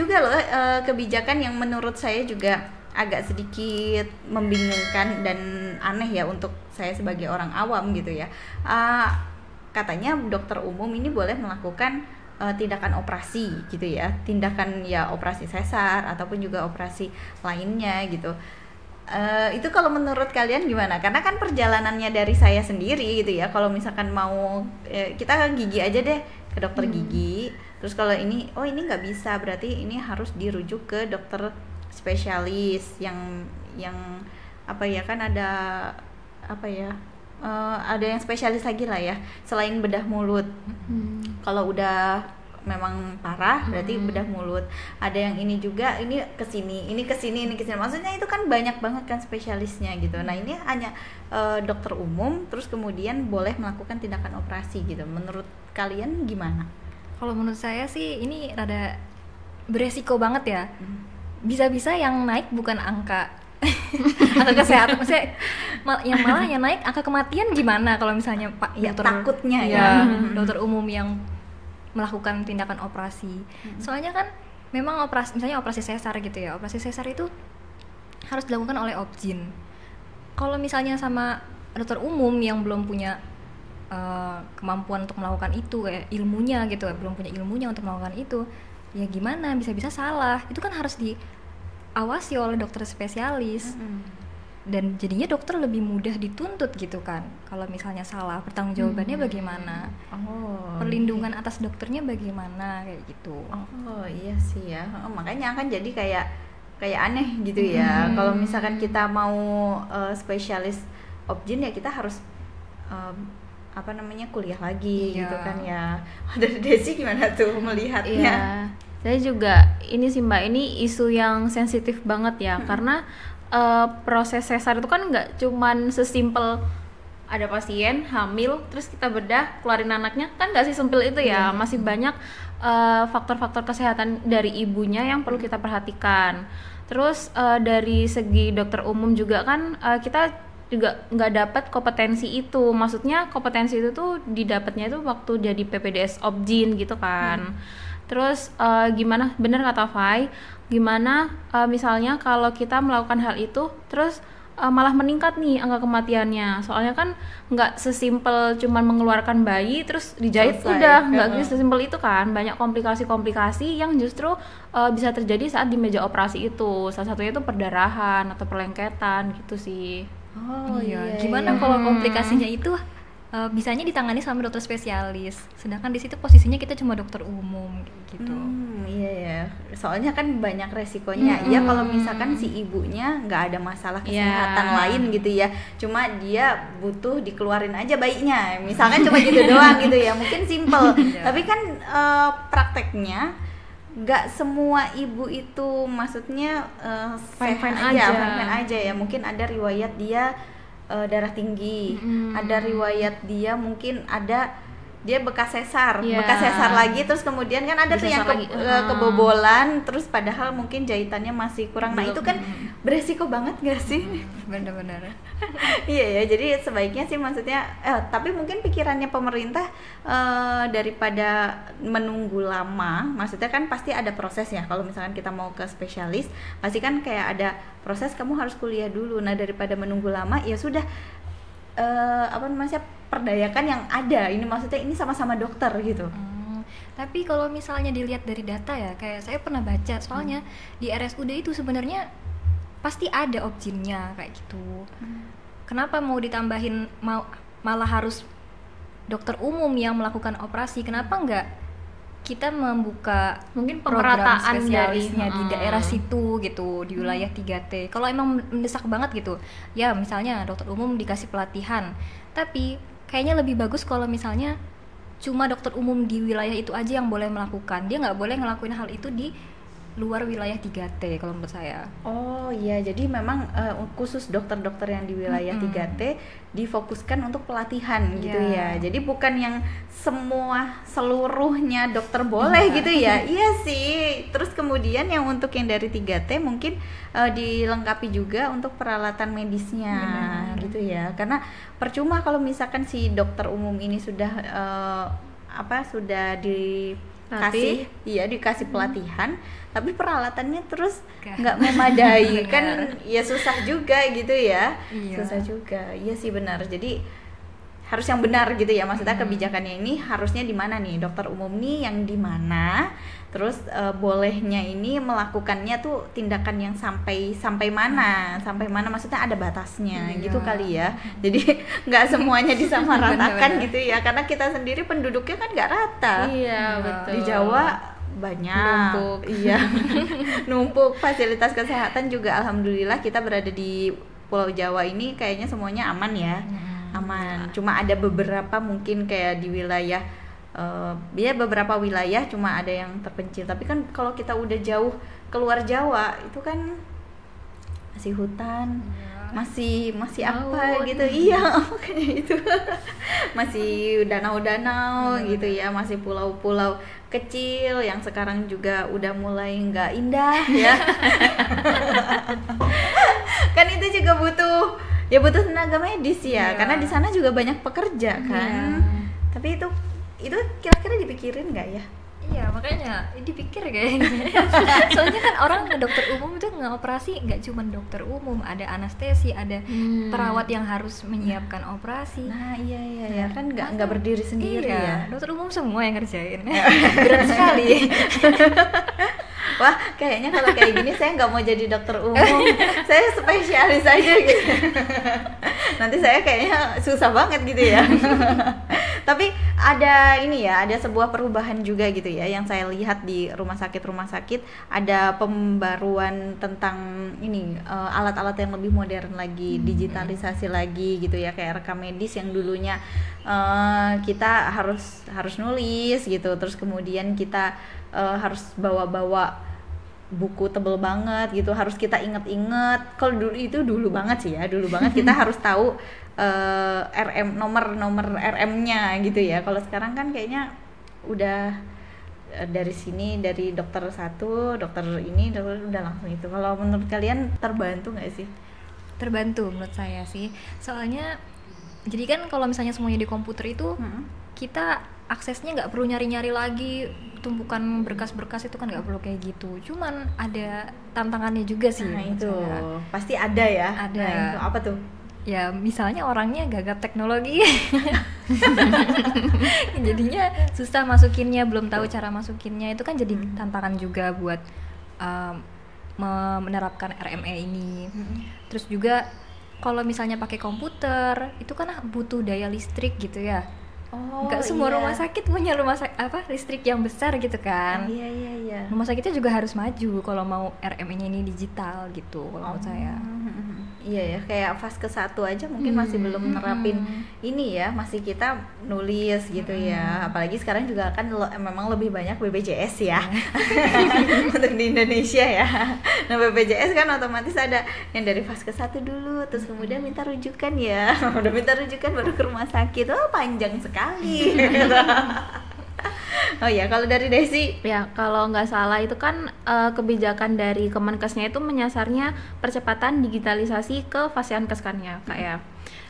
juga loh kebijakan yang menurut saya juga agak sedikit membingungkan dan aneh ya untuk saya sebagai orang awam gitu ya. Katanya dokter umum ini boleh melakukan tindakan operasi gitu ya, tindakan ya operasi sesar ataupun juga operasi lainnya gitu. Itu kalau menurut kalian gimana? Karena kan perjalanannya dari saya sendiri gitu ya. Kalau misalkan mau kita gigi aja deh ke dokter gigi. Terus kalau ini nggak bisa, berarti ini harus dirujuk ke dokter spesialis yang apa ya, kan ada apa ya? Ada yang spesialis lagi lah ya selain bedah mulut. Kalau udah memang parah berarti bedah mulut. Ada yang ini juga, ini kesini, ini kesini, ini kesini. Maksudnya itu kan banyak banget kan spesialisnya gitu. Nah ini hanya dokter umum terus kemudian boleh melakukan tindakan operasi gitu. Menurut kalian gimana? Kalau menurut saya sih ini rada beresiko banget ya. Bisa-bisa yang naik bukan angka kesehatan, maksudnya malah yang naik angka kematian gimana kalau misalnya Pak Ya, dokter takutnya ya. dokter umum yang melakukan tindakan operasi. Soalnya kan memang misalnya operasi sesar gitu ya. Operasi sesar itu harus dilakukan oleh obgyn. Kalau misalnya sama dokter umum yang belum punya kemampuan untuk melakukan itu, kayak ilmunya gitu, belum punya ilmunya untuk melakukan itu, ya gimana, bisa-bisa salah. Itu kan harus diawasi oleh dokter spesialis. Dan jadinya dokter lebih mudah dituntut gitu kan. Kalau misalnya salah, pertanggungjawabannya bagaimana? Perlindungan atas dokternya bagaimana, kayak gitu. Iya sih ya. Makanya kan jadi kayak aneh gitu ya. Kalau misalkan kita mau spesialis obgyn ya kita harus kuliah lagi gitu kan ya. Dari Desi gimana tuh melihatnya? Iya. Saya juga ini sih Mbak, ini isu yang sensitif banget ya, karena proses sesar itu kan nggak cuman sesimpel ada pasien hamil terus kita bedah keluarin anaknya, kan nggak sesimpel itu ya. Masih banyak faktor-faktor kesehatan dari ibunya yang perlu kita perhatikan. Terus dari segi dokter umum juga kan kita juga nggak dapat kompetensi itu. Maksudnya kompetensi itu tuh didapatnya itu waktu jadi PPDS obgyn gitu kan. Terus gimana, bener kata Fai, gimana misalnya kalau kita melakukan hal itu terus malah meningkat nih angka kematiannya. Soalnya kan nggak sesimpel cuman mengeluarkan bayi terus dijahit udah, nggak sesimpel itu kan. Banyak komplikasi-komplikasi yang justru bisa terjadi saat di meja operasi itu. Salah satunya itu perdarahan atau perlengketan gitu sih. Gimana kalau komplikasinya itu bisanya ditangani sama dokter spesialis, sedangkan di situ posisinya kita cuma dokter umum gitu. Iya ya, soalnya kan banyak resikonya. Ya kalau misalkan si ibunya nggak ada masalah kesehatan lain gitu ya, cuma dia butuh dikeluarin aja bayinya, misalkan cuma gitu doang gitu ya, mungkin simple. Tapi kan prakteknya nggak semua ibu itu maksudnya fine-fine aja ya. Mungkin ada riwayat dia darah tinggi, ada riwayat dia mungkin ada dia bekas sesar lagi, terus kemudian kan ada tuh yang kebobolan, terus padahal mungkin jahitannya masih kurang. Nah itu kan beresiko banget gak sih? Bener-bener. Iya ya, jadi sebaiknya sih maksudnya tapi mungkin pikirannya pemerintah daripada menunggu lama, maksudnya kan pasti ada proses ya. Kalau misalkan kita mau ke spesialis pasti kan kayak ada proses, kamu harus kuliah dulu. Nah daripada menunggu lama ya sudah perdayakan yang ada. Ini maksudnya ini sama-sama dokter gitu. Tapi kalau misalnya dilihat dari data ya, kayak saya pernah baca soalnya di RSUD itu sebenarnya pasti ada obgynnya kayak gitu. Kenapa mau ditambahin malah harus dokter umum yang melakukan operasi? Kenapa enggak kita membuka mungkin program pemerataan spesialisnya dari di daerah situ gitu, di wilayah 3T. Kalau emang mendesak banget gitu, ya misalnya dokter umum dikasih pelatihan. Tapi kayaknya lebih bagus kalau misalnya cuma dokter umum di wilayah itu aja yang boleh melakukan. Dia nggak boleh ngelakuin hal itu di luar wilayah 3T kalau menurut saya. Oh iya, jadi memang khusus dokter-dokter yang di wilayah 3T difokuskan untuk pelatihan gitu ya. Jadi bukan yang seluruhnya dokter boleh gitu ya. Iya sih. Terus kemudian yang untuk yang dari 3T mungkin dilengkapi juga untuk peralatan medisnya. Gitu ya. Karena percuma kalau misalkan si dokter umum ini sudah sudah dikasih pelatihan, tapi peralatannya terus nggak memadai. Kan ya susah juga gitu ya. Susah juga, iya sih benar. Jadi harus yang benar gitu ya, maksudnya kebijakannya ini harusnya di mana nih, dokter umum nih yang di mana, terus bolehnya ini melakukannya tuh tindakan yang sampai mana maksudnya ada batasnya gitu kali ya. Jadi nggak semuanya disamaratakan gitu ya, karena kita sendiri penduduknya kan nggak rata. Iya betul. Di Jawa banyak, numpuk. Iya numpuk. Fasilitas kesehatan juga alhamdulillah kita berada di Pulau Jawa ini kayaknya semuanya aman ya. Aman, cuma ada beberapa mungkin kayak di wilayah beberapa wilayah cuma ada yang terpencil, tapi kan kalau kita udah jauh keluar Jawa itu kan masih hutan, masih apa gitu. Iya kayak itu masih danau-danau gitu ya, masih pulau-pulau kecil yang sekarang juga udah mulai nggak indah ya. Kan itu juga butuh tenaga medis ya, karena di sana juga banyak pekerja kan. Tapi itu kira-kira dipikirin nggak ya? Iya, makanya dipikir kayaknya. Soalnya kan orang dokter umum itu operasi nggak cuma dokter umum, ada anestesi, ada perawat yang harus menyiapkan operasi. Nah iya kan nggak berdiri sendiri ya. Dokter umum semua yang ngerjain. Berat sekali. Wah, kayaknya kalau kayak gini saya nggak mau jadi dokter umum, saya spesialis aja gitu. Nanti saya kayaknya susah banget gitu ya. Tapi ada sebuah perubahan juga gitu ya, yang saya lihat di rumah sakit ada pembaruan tentang ini alat-alat yang lebih modern lagi, digitalisasi lagi gitu ya, kayak rekam medis yang dulunya kita harus nulis gitu, terus kemudian kita harus bawa buku tebel banget gitu, harus kita inget-inget. Kalau dulu banget kita harus tahu nomor RM-nya gitu ya. Kalau sekarang kan kayaknya udah dari dokter satu, dokter udah langsung itu. Kalau menurut kalian terbantu nggak sih? Terbantu menurut saya sih, soalnya jadi kan kalau misalnya semuanya di komputer itu kita aksesnya nggak perlu nyari-nyari lagi, tumpukan berkas-berkas itu kan nggak perlu kayak gitu. Cuman ada tantangannya juga sih. Nah itu pasti ada ya. Ada. Nah, itu apa tuh? Ya misalnya orangnya gagap teknologi, jadinya susah masukinnya, belum tahu cara masukinnya, itu kan jadi tantangan juga buat menerapkan RME ini. Terus juga kalau misalnya pakai komputer itu kan butuh daya listrik gitu ya. Nggak semua rumah sakit punya listrik yang besar gitu kan. Iya. Rumah sakitnya juga harus maju kalau mau RME-nya ini digital gitu kalau menurut saya. Iya ya, kayak fase ke-1 aja mungkin masih belum nerapin ini ya, masih kita nulis gitu ya. Apalagi sekarang juga kan memang lebih banyak BPJS ya. Untuk di Indonesia ya. Nah, BPJS kan otomatis ada yang dari fase ke-1 dulu, terus kemudian minta rujukan ya. Udah minta rujukan baru ke rumah sakit. Oh, panjang sekali. Oh ya, kalau dari Desi? Ya, kalau nggak salah itu kan kebijakan dari Kemenkesnya itu menyasarnya percepatan digitalisasi ke Fasiankes kan ya, Kak ya.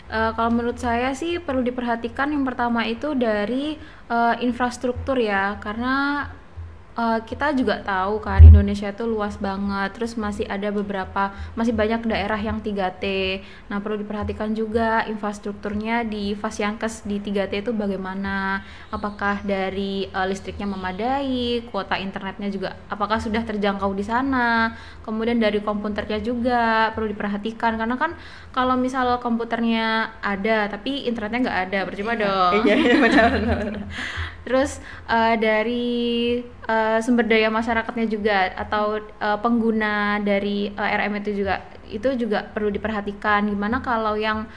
Kalau menurut saya sih perlu diperhatikan yang pertama itu dari infrastruktur ya, karena kita juga tahu kan Indonesia itu luas banget, terus masih banyak daerah yang 3T. Nah, perlu diperhatikan juga infrastrukturnya di Fasiankes di 3T itu bagaimana, apakah dari listriknya memadai, kuota internetnya juga apakah sudah terjangkau di sana, kemudian dari komputernya juga perlu diperhatikan, karena kan kalau misal komputernya ada tapi internetnya nggak ada, percuma dong. Iya, benar. Terus dari sumber daya masyarakatnya juga atau pengguna dari RM itu juga perlu diperhatikan. Gimana kalau yang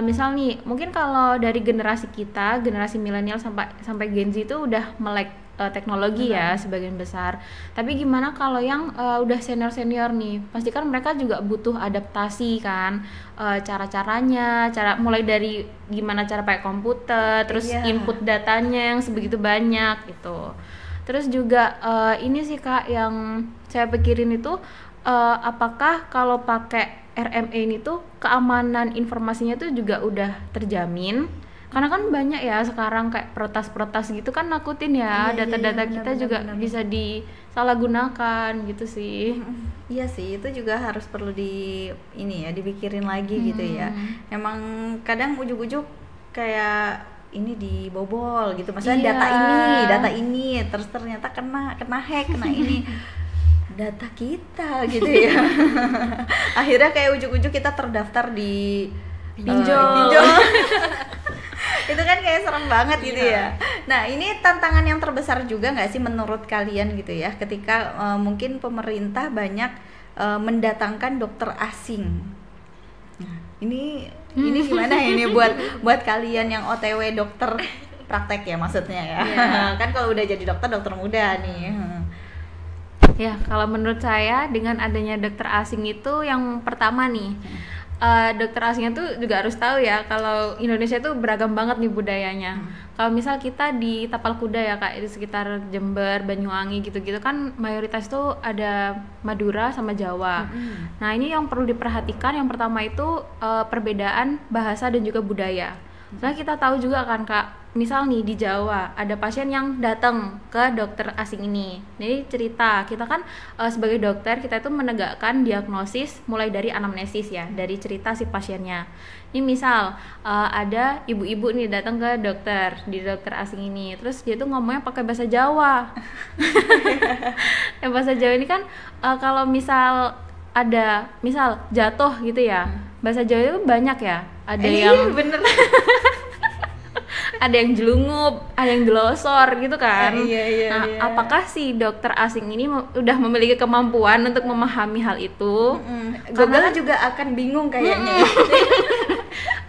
misal nih, mungkin kalau dari generasi kita, generasi milenial sampai Gen Z itu udah melek teknologi ya sebagian besar. Tapi gimana kalau yang udah senior nih, pasti kan mereka juga butuh adaptasi kan, cara-caranya, mulai dari gimana cara pakai komputer, terus input datanya yang sebegitu banyak gitu. Terus juga ini sih Kak yang saya pikirin itu apakah kalau pakai RME ini tuh keamanan informasinya tuh juga udah terjamin. Karena kan banyak ya sekarang kayak peretas-peretas gitu kan nakutin ya, data-data kita juga bisa disalahgunakan gitu sih. Iya sih, itu juga harus perlu dipikirin lagi gitu ya. Emang kadang ujuk-ujuk kayak ini dibobol gitu, maksudnya data ini terus ternyata kena hack, kena ini data kita gitu ya. Akhirnya kayak ujuk-ujuk kita terdaftar di pinjol. Itu kan kayak serem banget gitu ya. Nah, ini tantangan yang terbesar juga nggak sih menurut kalian gitu ya, ketika mungkin pemerintah banyak mendatangkan dokter asing. Nah, ini gimana ya ini buat kalian yang OTW dokter praktek ya maksudnya ya. Kan kalau udah jadi dokter muda nih. Ya, kalau menurut saya dengan adanya dokter asing itu yang pertama nih, dokter asingnya tuh juga harus tahu ya kalau Indonesia tuh beragam banget nih budayanya. Kalau misal kita di Tapal Kuda ya Kak, di sekitar Jember, Banyuwangi gitu-gitu kan mayoritas tuh ada Madura sama Jawa. Nah, ini yang perlu diperhatikan yang pertama itu perbedaan bahasa dan juga budaya. Soalnya kita tahu juga kan Kak, misal nih di Jawa ada pasien yang datang ke dokter asing ini. Jadi cerita, kita kan sebagai dokter kita itu menegakkan diagnosis mulai dari anamnesis ya, dari cerita si pasiennya. Ini misal ada ibu-ibu nih datang ke di dokter asing ini, terus dia tuh ngomongnya pakai bahasa Jawa. Yang bahasa Jawa ini kan kalau misal ada misal jatuh gitu ya, bahasa Jawa itu banyak ya. Ada yang bener. Ada yang jelungup, ada yang jelosor gitu kan. Iya. Apakah si dokter asing ini udah memiliki kemampuan untuk memahami hal itu? Google juga akan bingung kayaknya.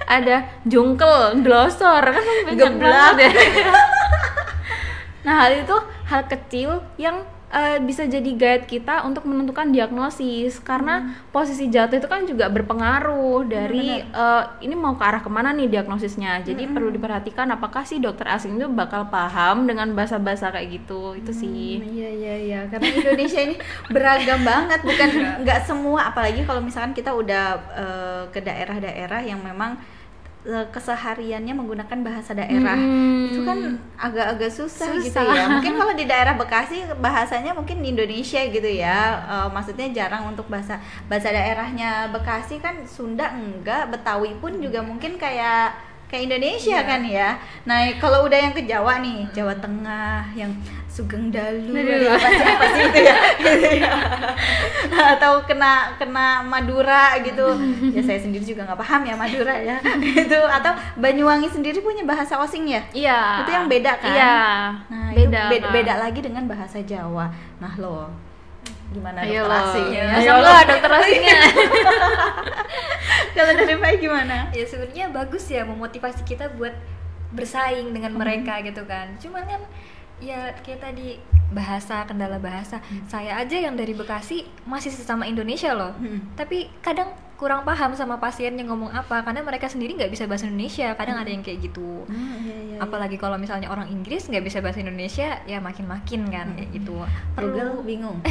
Ada jungkel, jelosor kan geblak ya. Nah, hal itu hal kecil yang bisa jadi guide kita untuk menentukan diagnosis, karena posisi jatuh itu kan juga berpengaruh dari ini mau ke arah kemana nih diagnosisnya. Jadi perlu diperhatikan apakah si dokter asing itu bakal paham dengan bahasa-bahasa kayak gitu. Itu sih. Iya, karena Indonesia ini beragam banget, bukan nggak semua, apalagi kalau misalkan kita udah ke daerah-daerah yang memang kesehariannya menggunakan bahasa daerah, itu kan agak-agak susah gitu ya. Mungkin kalau di daerah Bekasi bahasanya mungkin Indonesia gitu ya, maksudnya jarang untuk bahasa daerahnya Bekasi kan Sunda enggak, Betawi pun juga mungkin kayak Indonesia kan ya. Nah, kalau udah yang ke Jawa nih, Jawa Tengah yang Sugeng Dalu pasti itu ya, gitu ya. Atau kena Madura gitu. Ya saya sendiri juga nggak paham ya Madura ya. Gitu. Atau Banyuwangi sendiri punya bahasa osing ya? Iya. Itu yang beda kan? Iya. Nah, beda lagi dengan bahasa Jawa. Nah, loh. Gimana dokter asingnya? Dokter asingnya. Kalau dari Fai gimana? Ya sebenarnya bagus ya memotivasi kita buat bersaing dengan mereka gitu kan. Cuman kan ya kayak tadi kendala bahasa. Saya aja yang dari Bekasi masih sesama Indonesia loh. Tapi kadang kurang paham sama pasien yang ngomong apa karena mereka sendiri nggak bisa bahasa Indonesia. Kadang ada yang kayak gitu. Apalagi kalau misalnya orang Inggris nggak bisa bahasa Indonesia, ya makin kan kayak gitu. Google bingung.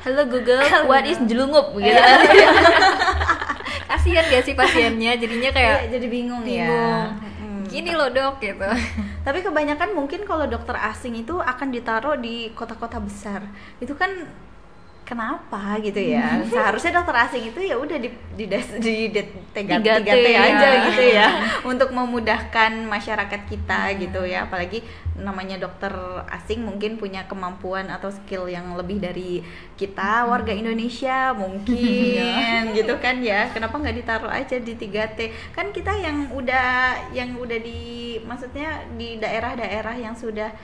Halo Google, what is jelungup gitu. Kasian gak sih pasiennya, jadinya kayak jadi bingung ya. Gini loh dok gitu. Tapi kebanyakan mungkin kalau dokter asing itu akan ditaruh di kota-kota besar. Itu kan kenapa gitu ya? Seharusnya dokter asing itu ya udah di 3T aja gitu ya, untuk memudahkan masyarakat kita gitu ya. Apalagi namanya dokter asing mungkin punya kemampuan atau skill yang lebih dari kita warga Indonesia mungkin gitu kan ya. Kenapa nggak ditaruh aja di 3T? Kan kita yang udah di maksudnya di daerah-daerah yang sudah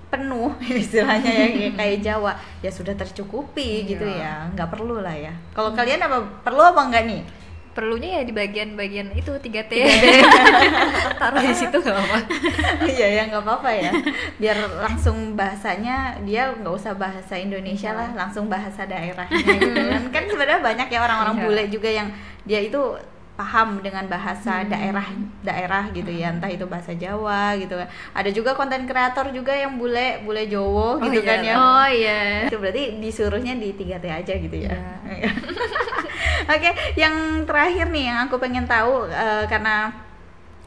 penuh istilahnya ya kayak Jawa ya sudah tercukupi gitu ya, nggak perlu lah ya. Kalau kalian perlu apa enggak nih? Perlunya ya di bagian itu 3T. Taruh di situ nggak apa-apa. Iya ya nggak apa-apa ya, biar langsung bahasanya dia nggak usah bahasa Indonesia lah, langsung bahasa daerahnya gitu kan sebenarnya banyak ya orang-orang bule juga yang dia itu paham dengan bahasa daerah gitu ya, entah itu bahasa Jawa gitu kan. Ada juga konten kreator juga yang bule Jowo gitu kan ya. Oh iya. Itu berarti disuruhnya di 3T aja gitu ya. Oke, yang terakhir nih yang aku pengen tahu, karena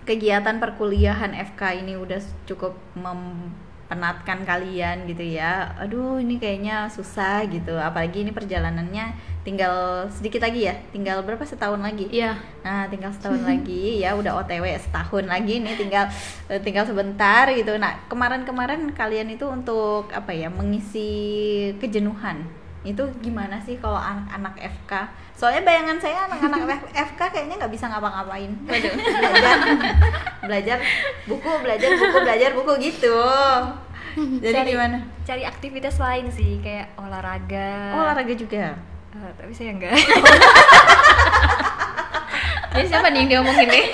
kegiatan perkuliahan FK ini udah cukup mempenatkan kalian gitu ya. Aduh, ini kayaknya susah gitu. Apalagi ini perjalanannya tinggal sedikit lagi ya. Tinggal berapa, setahun lagi? Iya. Nah, tinggal setahun lagi ya, udah OTW setahun lagi nih, tinggal sebentar gitu. Nah, kemarin-kemarin kalian itu untuk apa ya, mengisi kejenuhan itu gimana sih kalau anak-anak FK? Soalnya bayangan saya anak-anak FK kayaknya nggak bisa ngapa-ngapain. belajar buku gitu. Jadi gimana? Cari aktivitas lain sih, kayak olahraga. Olahraga juga. Tapi saya enggak. Jadi siapa nih yang diomongin nih?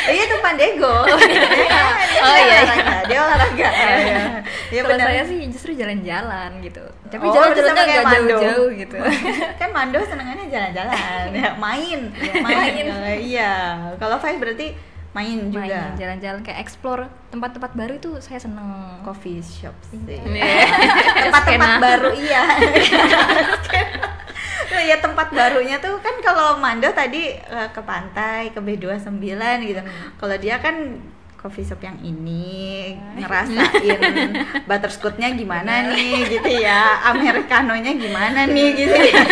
Iya, itu Pandego. Dia olahraga. Iya Kalau benar. saya sih justru jalan-jalan gitu. Tapi Oh, jalan-jalannya sama kayak nggak Mando. jauh-jauh gitu. Kan Mando senengannya jalan-jalan, ya, main. Iya. Kalau Fai berarti main juga. Main, jalan-jalan, kayak explore tempat-tempat baru itu saya seneng. Coffee shop sih. Iya. Tempat-tempat Skena. baru, iya. Ya, tempat barunya tuh kan kalau Mando tadi ke pantai, ke B29 gitu. Kalau dia kan coffee shop yang ini, ngerasain butterscotch-nya gimana nih gitu ya, americano-nya gimana nih gitu ya.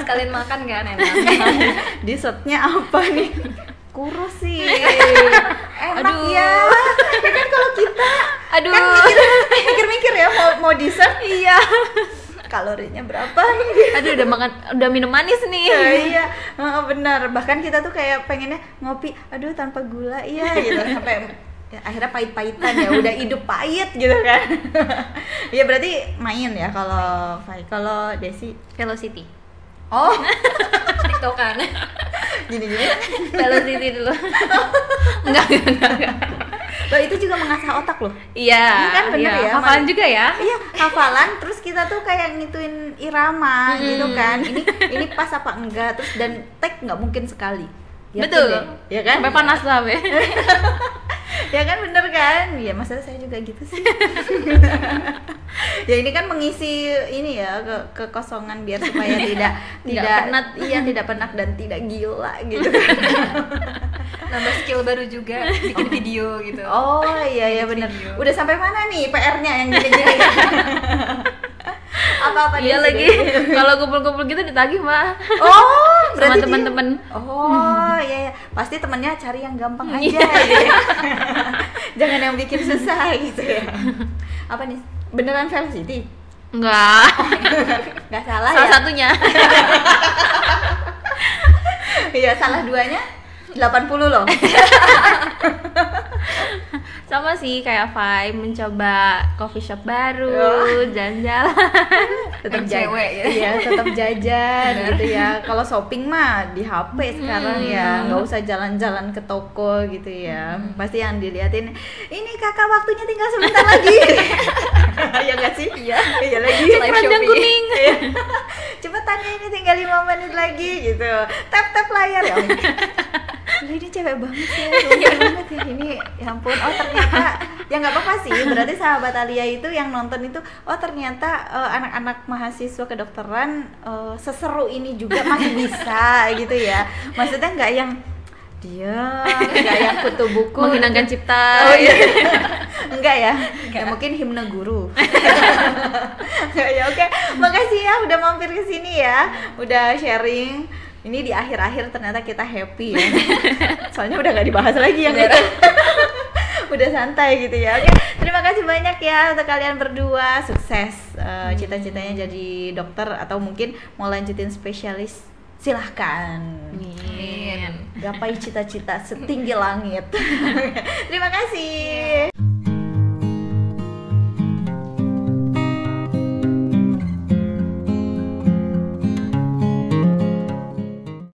Sekalian makan kan enak. Dessertnya apa nih? Kurus sih. Enak Aduh. ya. Ya kan kalau kita Aduh. kan mikir-mikir ya mau dessert. Iya. Kalorinya berapa nih? Aduh, udah minum manis nih. Iya, benar. Bahkan kita tuh kayak pengennya ngopi, aduh tanpa gula, iya gitu. Sampai ya, akhirnya pahit-pahitan ya, udah hidup pahit gitu kan. Iya, berarti main ya kalau Fai. Kalau Desi? Velocity. Oh, TikTokan. gini-gini. Velocity dulu. Enggak. Loh, itu juga mengasah otak loh. Iya. Ini kan bener ya, Hafalan juga ya. Iya, hafalan, terus kita tuh kayak ngituin irama gitu kan. Ini pas apa enggak, terus dan take nggak mungkin sekali. Yakin Betul. deh, ya kan? Sampai panas lah, Be. Ya kan, bener kan? Ya masa saya juga gitu sih. Ya ini kan mengisi ini ya kekosongan biar supaya tidak penat. Iya, tidak penat dan tidak gila gitu kan. Nambah skill baru juga, bikin video gitu. Oh iya benar. Video. Udah sampai mana nih PR-nya yang gini-gini? Apa-apa Iya Desi? lagi. Kalau kumpul-kumpul gitu ditagih, Mbak. Oh, Sama berarti teman-teman. Oh, iya. Pasti temennya cari yang gampang aja gitu. Jangan yang bikin susah gitu ya. Apa nih? Beneran Velocity? Enggak. Nggak salah Salah ya? satunya. Iya, salah duanya 80 loh. Sama sih kayak Fai, mencoba coffee shop baru, jalan-jalan. Tetap Yang cewek ya. Iya, tetap jajan gitu ya. Kalau shopping mah di HP sekarang ya, nggak usah jalan-jalan ke toko gitu ya. Pasti yang diliatin, ini kakak waktunya tinggal sebentar lagi. Ya nggak sih? Iya. Iya lagi. Live Keranjang shopping. kuning. Iya. Cepetan ya, ini tinggal 5 menit lagi gitu. Tap layar ya. Loh, ini cewek banget ya, pintar banget ya ini. Ya ampun, oh ternyata ya nggak apa-apa sih. Berarti sahabat Alia itu yang nonton itu, oh ternyata anak-anak mahasiswa kedokteran seseru ini juga masih bisa gitu ya. Maksudnya nggak yang dia nggak yang kutu buku Menghilangkan cipta. Oh iya. Enggak ya? Ya mungkin himne guru. Ya oke. Makasih ya udah mampir ke sini ya. Udah sharing. Ini di akhir-akhir ternyata kita happy ya. Soalnya udah gak dibahas lagi yang itu. Udah santai gitu ya. Oke, terima kasih banyak ya untuk kalian berdua. Sukses cita-citanya jadi dokter atau mungkin mau lanjutin spesialis. Silahkan. Amin. Gapai cita-cita setinggi langit. Terima kasih.